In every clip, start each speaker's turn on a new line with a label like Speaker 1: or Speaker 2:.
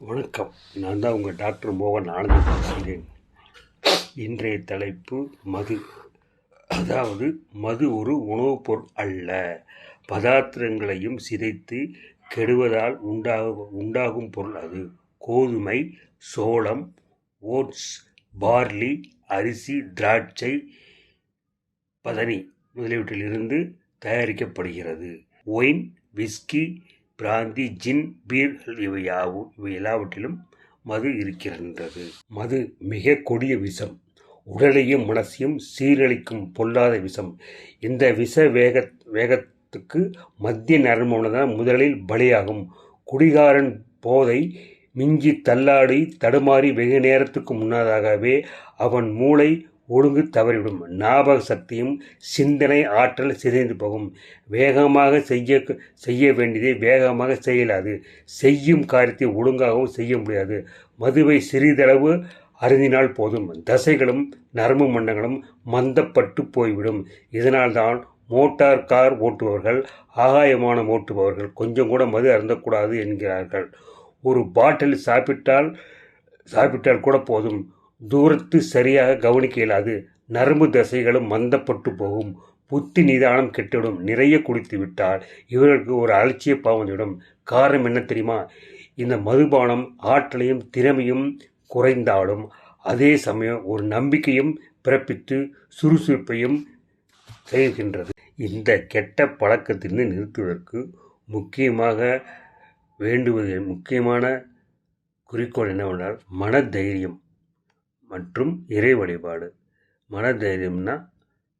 Speaker 1: வணக்கம். நான் தான் உங்கள் டாக்டர் மோகன் ஆனந்த் பேசுகிறேன். இன்றைய தலைப்பு மது. அதாவது மது ஒரு உணவுப் பொருள் அல்ல, பதார்த்தங்களையும் சிதைத்து கெடுவதால் உண்டாகும் பொருள் அது. கோதுமை, சோளம், ஓட்ஸ், பார்லி, அரிசி, திராட்சை, பதனி முதலியவற்றிலிருந்து தயாரிக்கப்படுகிறது. ஒயின், விஸ்கி, பிராந்தி, ஜின், பீர் இவை எல்லாவற்றிலும் மது இருக்கின்றது. மது மிக கொடிய விஷம், உடலையும் மனசையும் சீரழிக்கும் பொல்லாத விஷம். இந்த விஷ வேகத்துக்கு மத்திய நரம்பு தான் முதலில் பலியாகும். குடிகாரன் போதை மிஞ்சி தள்ளாடி தடுமாறி வெகு நேரத்துக்கு முன்னதாகவே அவன் மூளை ஒழுங்கு தவறிவிடும். ஞாபக சக்தியும் சிந்தனை ஆற்றல் சிதைந்து போகும். வேகமாக செய்ய வேண்டியதை வேகமாக செய்யலாது. செய்யும் காரியத்தை ஒழுங்காகவும் செய்ய முடியாது. மதுவை சிறிதளவு அருந்தினால் போதும், தசைகளும் நரம்பு மண்டங்களும் மந்தப்பட்டு போய்விடும். இதனால்தான் மோட்டார் கார் ஓட்டுபவர்கள், ஆகாயமானம் ஓட்டுபவர்கள் கொஞ்சம் கூட மது அருந்தக்கூடாது என்கிறார்கள். ஒரு பாட்டில் சாப்பிட்டால் கூட போதும், தூரத்து சரியாக கவனிக்க இயலாது. நரம்பு தசைகளும் மந்தப்பட்டு போகும். புத்தி நிதானம் கெட்டுவிடும். நிறைய குடித்து விட்டால் இவர்களுக்கு ஒரு அலட்சிய பாவம் வந்துவிடும். காரணம் என்ன தெரியுமா? இந்த மதுபானம் ஆற்றலையும் திறமையும் குறைந்தாலும் அதே சமயம் ஒரு நம்பிக்கையும் பிறப்பித்து சுறுசுறுப்பையும் செய்கின்றது. இந்த கெட்ட பழக்கத்திலிருந்து நிறுத்துவதற்கு முக்கியமான குறிக்கோள் என்னவென்றால் மனதைரியம் மற்றும் இறை வழிபாடு. மனதைரியம்னா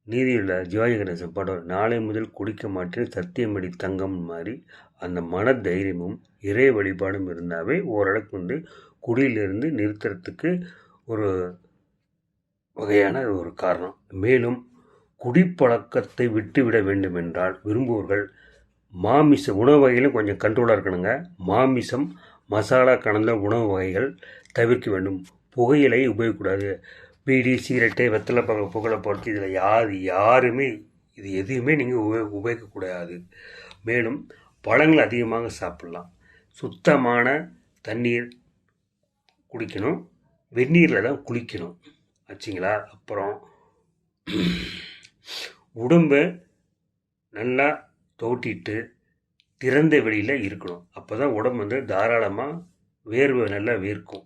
Speaker 1: நீதியுள்ள சிவாஜி கணேசன் பாடுவார், நாளை முதல் குடிக்க மாட்டேன் சத்தியமடி தங்கம் மாதிரி. அந்த மனதைரியமும் இறை வழிபாடும் இருந்தாவே ஓரளவுக்கு குடியிலிருந்து நிறுத்துறதுக்கு ஒரு வகையான ஒரு காரணம். மேலும் குடிப்பழக்கத்தை விட்டுவிட வேண்டும் என்றால் விரும்புவர்கள் மாமிச உணவு வகைகளும் கொஞ்சம் கண்ட்ரோலாக இருக்கணுங்க. மாமிசம், மசாலா கலந்த உணவு வகைகள் தவிர்க்க வேண்டும். புகையிலை உபயோகிக்கக்கூடாது. பீடி, சிகரெட்டு, வெத்தலை புகழை பொறுத்து இதில் யாருமே இது எதுவுமே நீங்கள் உபயோகிக்கக்கூடாது. மேலும் பழங்கள் அதிகமாக சாப்பிடலாம். சுத்தமான தண்ணீர் குடிக்கணும். வெந்நீரில் தான் குளிக்கணும் ஆச்சுங்களா. அப்புறம் உடம்பை நல்லா தோட்டிட்டு திறந்த வெளியில் இருக்கணும். அப்போ தான் உடம்பு தாராளமாக வேர்வை நல்லா வேர்க்கும்.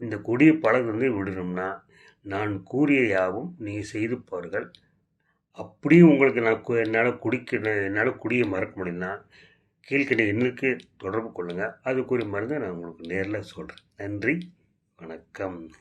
Speaker 1: இந்த கொடிய பழக்கம் விடணும்னா நான் கூறிய யாவும் நீங்கள் செய்து பாருங்கள். அப்படியும் உங்களுக்கு என்னால் குடிய மறக்க முடியும்னா கீழ்கண்ட எண்ணுக்கு தொடர்பு கொள்ளுங்கள். அதுக்குரிய மருந்து நான் உங்களுக்கு நேரில் சொல்கிறேன். நன்றி, வணக்கம்.